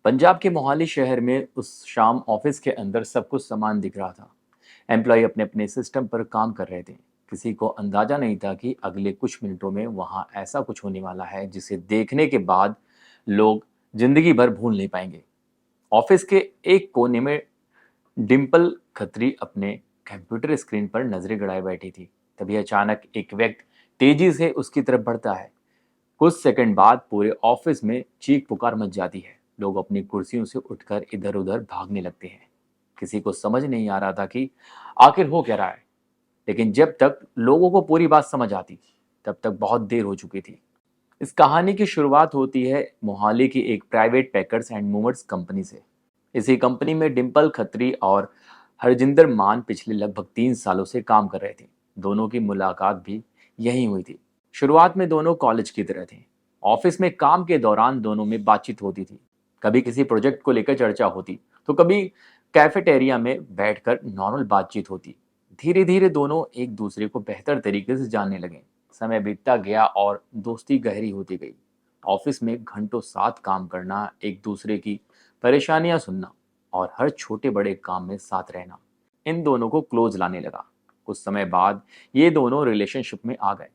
पंजाब के मोहाली शहर में उस शाम ऑफिस के अंदर सब कुछ सामान दिख रहा था। एम्प्लॉय अपने अपने सिस्टम पर काम कर रहे थे। किसी को अंदाजा नहीं था कि अगले कुछ मिनटों में वहां ऐसा कुछ होने वाला है जिसे देखने के बाद लोग जिंदगी भर भूल नहीं पाएंगे। ऑफिस के एक कोने में डिम्पल खत्री अपने कंप्यूटर स्क्रीन पर नजरें गड़ाए बैठी थी। तभी अचानक एक व्यक्ति तेजी से उसकी तरफ बढ़ता है। कुछ सेकंड बाद पूरे ऑफिस में चीख पुकार मच जाती है। लोग अपनी कुर्सियों से उठकर इधर उधर भागने लगते हैं। किसी को समझ नहीं आ रहा था कि आखिर हो क्या रहा है, लेकिन जब तक लोगों को पूरी बात समझ आती तब तक बहुत देर हो चुकी थी। इस कहानी की शुरुआत होती है मोहाली की एक private packers and movers company से। इसी कंपनी में डिम्पल खत्री और हरजिंदर मान पिछले लगभग 3 सालों से काम कर रहे थे। दोनों की मुलाकात भी यहीं हुई थी। शुरुआत में दोनों कॉलेज की तरह थे। ऑफिस में काम के दौरान दोनों में बातचीत होती थी। कभी किसी प्रोजेक्ट को लेकर चर्चा होती तो कभी कैफेटेरिया में बैठकर नॉर्मल बातचीत होती। धीरे धीरे दोनों एक दूसरे को बेहतर तरीके से जानने लगे। समय बीतता गया और दोस्ती गहरी होती गई। ऑफिस में घंटों साथ काम करना, एक दूसरे की परेशानियां सुनना और हर छोटे बड़े काम में साथ रहना इन दोनों को क्लोज लाने लगा। कुछ समय बाद ये दोनों रिलेशनशिप में आ गए।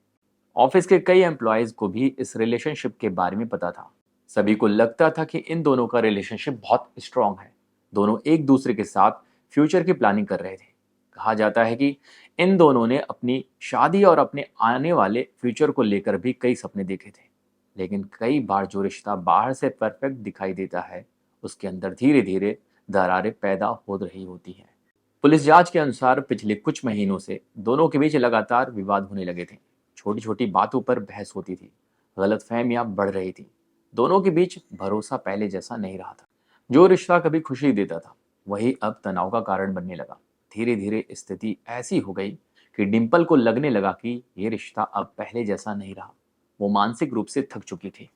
ऑफिस के कई एम्प्लॉयज को भी इस रिलेशनशिप के बारे में पता था। सभी को लगता था कि इन दोनों का रिलेशनशिप बहुत स्ट्रांग है। दोनों एक दूसरे के साथ फ्यूचर की प्लानिंग कर रहे थे। कहा जाता है कि इन दोनों ने अपनी शादी और अपने आने वाले फ्यूचर को लेकर भी कई सपने देखे थे। लेकिन कई बार जो रिश्ता बाहर से परफेक्ट दिखाई देता है, उसके अंदर धीरे धीरे दरारें पैदा हो रही होती हैं। पुलिस जांच के अनुसार पिछले कुछ महीनों से दोनों के बीच लगातार विवाद होने लगे थे। छोटी छोटी बातों पर बहस होती थी। गलतफहमियां बढ़ रही थी। दोनों के बीच भरोसा पहले जैसा नहीं रहा था। जो रिश्ता कभी खुशी देता था, वही अब तनाव का कारण बनने लगा। धीरे धीरे स्थिति ऐसी हो गई कि डिम्पल को लगने लगा कि ये रिश्ता अब पहले जैसा नहीं रहा। वो मानसिक रूप से थक चुकी थी।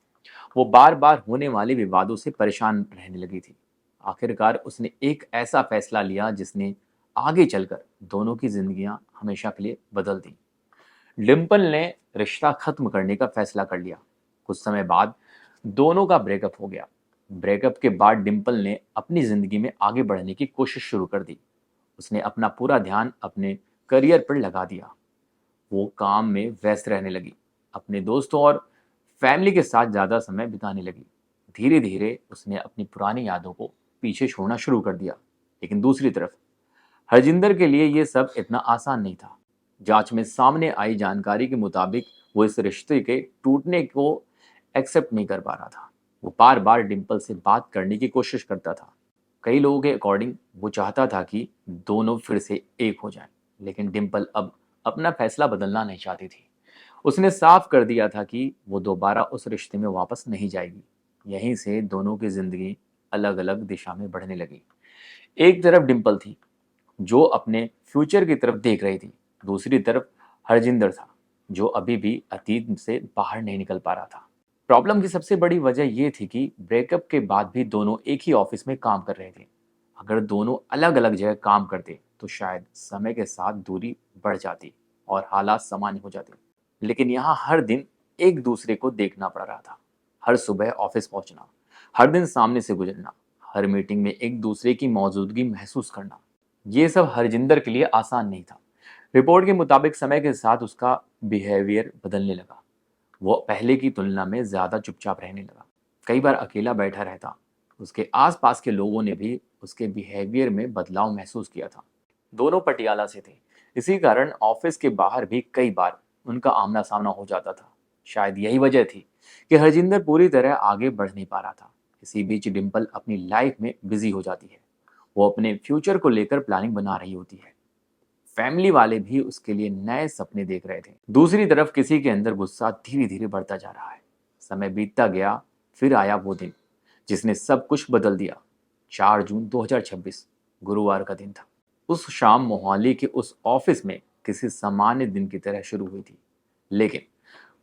वो बार बार होने वाले विवादों से परेशान रहने लगी थी। आखिरकार उसने एक ऐसा फैसला लिया जिसने आगे चलकर दोनों की जिंदगियां हमेशा के लिए बदल दी। डिम्पल ने रिश्ता खत्म करने का फैसला कर लिया। कुछ समय बाद दोनों का ब्रेकअप हो गया। ब्रेकअप के बाद डिम्पल ने अपनी जिंदगी में आगे बढ़ने की कोशिश शुरू कर दी। उसने अपना पूरा ध्यान अपने करियर पर लगा दिया। वो काम में व्यस्त रहने लगी। अपने दोस्तों और फैमिली के साथ ज़्यादा समय बिताने लगी। धीरे धीरे उसने अपनी पुरानी यादों को पीछे छोड़ना शुरू कर दिया। लेकिन दूसरी तरफ हरजिंदर के लिए ये सब इतना आसान नहीं था। जांच में सामने आई जानकारी के मुताबिक वो इस रिश्ते के टूटने को एक्सेप्ट नहीं कर पा रहा था। वो बार बार डिम्पल से बात करने की कोशिश करता था। कई लोगों के अकॉर्डिंग वो चाहता था कि दोनों फिर से एक हो जाएं, लेकिन डिम्पल अब अपना फैसला बदलना नहीं चाहती थी। उसने साफ कर दिया था कि वो दोबारा उस रिश्ते में वापस नहीं जाएगी। यहीं से दोनों की जिंदगी अलग अलग दिशा में बढ़ने लगी। एक तरफ डिम्पल थी जो अपने फ्यूचर की तरफ देख रही थी। दूसरी तरफ हरजिंदर था जो अभी भी अतीत से बाहर नहीं निकल पा रहा था। प्रॉब्लम की सबसे बड़ी वजह यह थी कि ब्रेकअप के बाद भी दोनों एक ही ऑफिस में काम कर रहे थे। अगर दोनों अलग अलग जगह काम करते तो शायद समय के साथ दूरी बढ़ जाती और हालात सामान्य हो जाते। लेकिन यहाँ हर दिन एक दूसरे को देखना पड़ रहा था। हर सुबह ऑफिस पहुंचना, हर दिन सामने से गुजरना, हर मीटिंग में एक दूसरे की मौजूदगी महसूस करना, ये सब हरजिंदर के लिए आसान नहीं था। रिपोर्ट के मुताबिक समय के साथ उसका बिहेवियर बदलने लगा। वो पहले की तुलना में ज्यादा चुपचाप रहने लगा। कई बार अकेला बैठा रहता। उसके आसपास के लोगों ने भी उसके बिहेवियर में बदलाव महसूस किया था। दोनों पटियाला से थे। इसी कारण ऑफिस के बाहर भी कई बार उनका आमना सामना हो जाता था। शायद यही वजह थी कि हरजिंदर पूरी तरह आगे बढ़ नहीं पा रहा था। इसी बीच डिम्पल अपनी लाइफ में बिजी हो जाती है। वो अपने फ्यूचर को लेकर प्लानिंग बना रही होती है। फैमिली वाले भी उसके लिए नए सपने देख रहे थे। दूसरी तरफ किसी के अंदर गुस्सा धीरे धीरे बढ़ता जा रहा है। समय बीतता गया। फिर आया वो दिन जिसने सब कुछ बदल दिया। 4 जून 2026 गुरुवार का दिन था। उस शाम मोहाली के उस ऑफिस में किसी सामान्य दिन की तरह शुरू हुई थी, लेकिन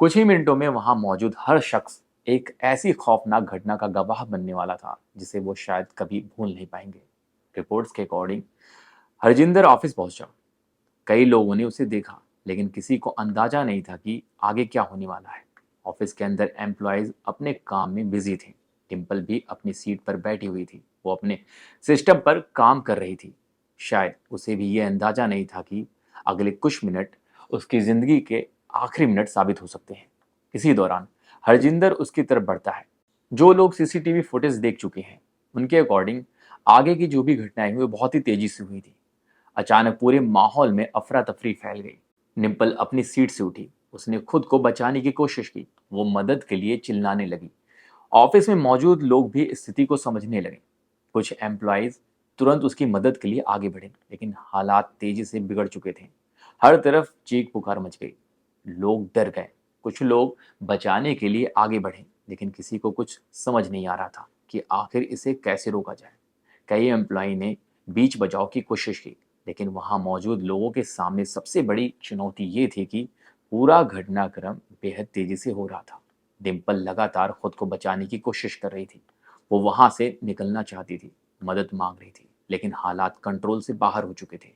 कुछ ही मिनटों में वहां मौजूद हर शख्स एक ऐसी खौफनाक घटना का गवाह बनने वाला था जिसे वो शायद कभी भूल नहीं पाएंगे। रिपोर्ट्स के अकॉर्डिंग हरजिंदर ऑफिस पहुंचा। कई लोगों ने उसे देखा, लेकिन किसी को अंदाजा नहीं था कि आगे क्या होने वाला है। ऑफिस के अंदर एम्प्लॉयज अपने काम में बिजी थे। डिम्पल भी अपनी सीट पर बैठी हुई थी। वो अपने सिस्टम पर काम कर रही थी। शायद उसे भी ये अंदाजा नहीं था कि अगले कुछ मिनट उसकी जिंदगी के आखिरी मिनट साबित हो सकते हैं। इसी दौरान हरजिंदर उसकी तरफ बढ़ता है। जो लोग सीसीटीवी फुटेज देख चुके हैं, उनके अकॉर्डिंग आगे की जो भी घटनाएं हुई वो बहुत ही तेजी से हुई थी। अचानक पूरे माहौल में अफरा तफरी फैल गई। डिम्पल अपनी सीट से उठी। उसने खुद को बचाने की कोशिश की। वो मदद के लिए चिल्लाने लगी। ऑफिस में मौजूद लोग भी स्थिति को समझने लगे। कुछ एम्प्लॉयज तुरंत उसकी मदद के लिए आगे बढ़े, लेकिन हालात तेजी से बिगड़ चुके थे। हर तरफ चीख पुकार मच गई। लोग डर गए। कुछ लोग बचाने के लिए आगे बढ़े, लेकिन किसी को कुछ समझ नहीं आ रहा था कि आखिर इसे कैसे रोका जाए। कई एम्प्लॉय ने बीच बचाव की कोशिश की, लेकिन वहां मौजूद लोगों के सामने सबसे बड़ी चुनौती ये थी कि पूरा घटनाक्रम बेहद तेजी से हो रहा था। डिम्पल लगातार खुद को बचाने की कोशिश कर रही थी। वो वहां से निकलना चाहती थी, मदद मांग रही थी, लेकिन हालात कंट्रोल से बाहर हो चुके थे।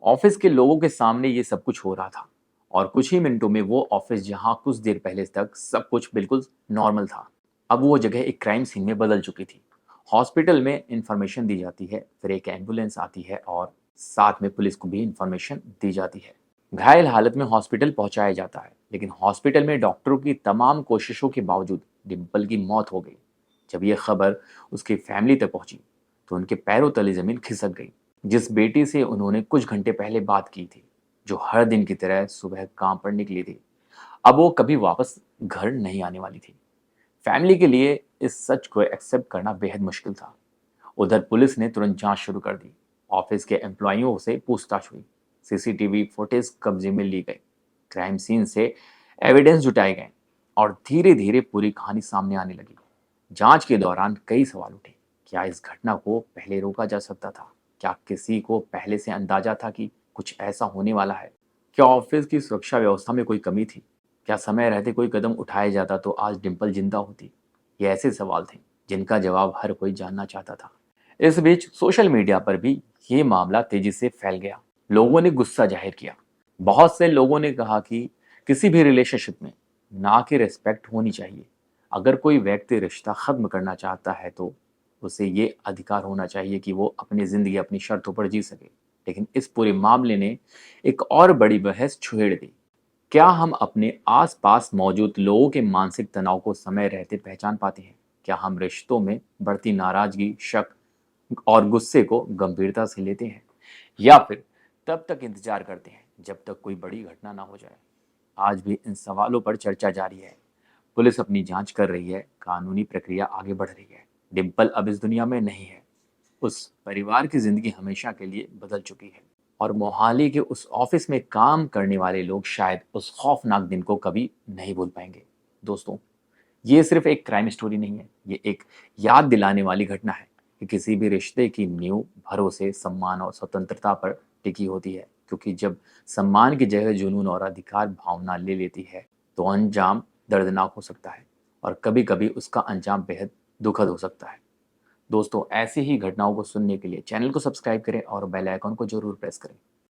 ऑफिस के लोगों के सामने ये सब कुछ हो रहा था, और कुछ ही मिनटों में वो ऑफिस जहां कुछ देर पहले तक सब कुछ बिल्कुल नॉर्मल था, अब वो जगह एक क्राइम सीन में बदल चुकी थी। हॉस्पिटल में इंफॉर्मेशन दी जाती है, फिर एक एम्बुलेंस आती है और साथ में पुलिस को भी इंफॉर्मेशन दी जाती है। घायल हालत में हॉस्पिटल पहुंचाया जाता है, लेकिन हॉस्पिटल में डॉक्टरों की तमाम कोशिशों के बावजूद डिम्पल की मौत हो गई। जब यह खबर उसकी फैमिली तक पहुंची, तो उनके पैरों तले जमीन खिसक गई। जिस बेटी से उन्होंने कुछ घंटे पहले बात की थी, जो हर दिन की तरह सुबह काम पर निकली थी, अब वो कभी वापस घर नहीं आने वाली थी। फैमिली के लिए इस सच को एक्सेप्ट करना बेहद मुश्किल था। उधर पुलिस ने तुरंत जांच शुरू कर दी। ऑफिस के एम्प्लॉइयों से पूछताछ हुई। सीसीटीवी फुटेज कब्जे में ली गई। क्राइम सीन से एविडेंस जुटाए गए और धीरे धीरे पूरी कहानी सामने आने लगी। जांच के दौरान कई सवाल उठे। क्या इस घटना को पहले रोका जा सकता था? क्या किसी को पहले से अंदाजा था कि कुछ ऐसा होने वाला है? क्या ऑफिस की सुरक्षा व्यवस्था में कोई कमी थी? क्या समय रहते कोई कदम उठाया जाता तो आज डिम्पल जिंदा होती? ये ऐसे सवाल थे जिनका जवाब हर कोई जानना चाहता था। इस बीच सोशल मीडिया पर भी ये मामला तेजी से फैल गया। लोगों ने गुस्सा जाहिर किया। बहुत से लोगों ने कहा कि किसी भी रिलेशनशिप में ना की रिस्पेक्ट होनी चाहिए। अगर कोई व्यक्ति रिश्ता खत्म करना चाहता है तो उसे ये अधिकार होना चाहिए कि वो अपनी जिंदगी अपनी शर्तों पर जी सके। लेकिन इस पूरे मामले ने एक और बड़ी बहस छेड़ दी। क्या हम अपने आसपास मौजूद लोगों के मानसिक तनाव को समय रहते पहचान पाते हैं? क्या हम रिश्तों में बढ़ती नाराजगी, शक और गुस्से को गंभीरता से लेते हैं, या फिर तब तक इंतजार करते हैं जब तक कोई बड़ी घटना ना हो जाए? आज भी इन सवालों पर चर्चा जारी है। पुलिस अपनी जांच कर रही है, कानूनी प्रक्रिया आगे बढ़ रही है। डिम्पल अब इस दुनिया में नहीं है। उस परिवार की जिंदगी हमेशा के लिए बदल चुकी है, और मोहाली के उस ऑफिस में काम करने वाले लोग शायद उस खौफनाक दिन को कभी नहीं भूल पाएंगे। दोस्तों, ये सिर्फ एक क्राइम स्टोरी नहीं है, ये एक याद दिलाने वाली घटना है कि किसी भी रिश्ते की नींव भरोसे, सम्मान और स्वतंत्रता पर टिकी होती है। क्योंकि जब सम्मान की जगह जुनून और अधिकार भावना ले लेती है, तो अंजाम दर्दनाक हो सकता है, और कभी कभी उसका अंजाम बेहद दुखद हो सकता है। दोस्तों, ऐसी ही घटनाओं को सुनने के लिए चैनल को सब्सक्राइब करें और बेल आइकन को जरूर प्रेस करें।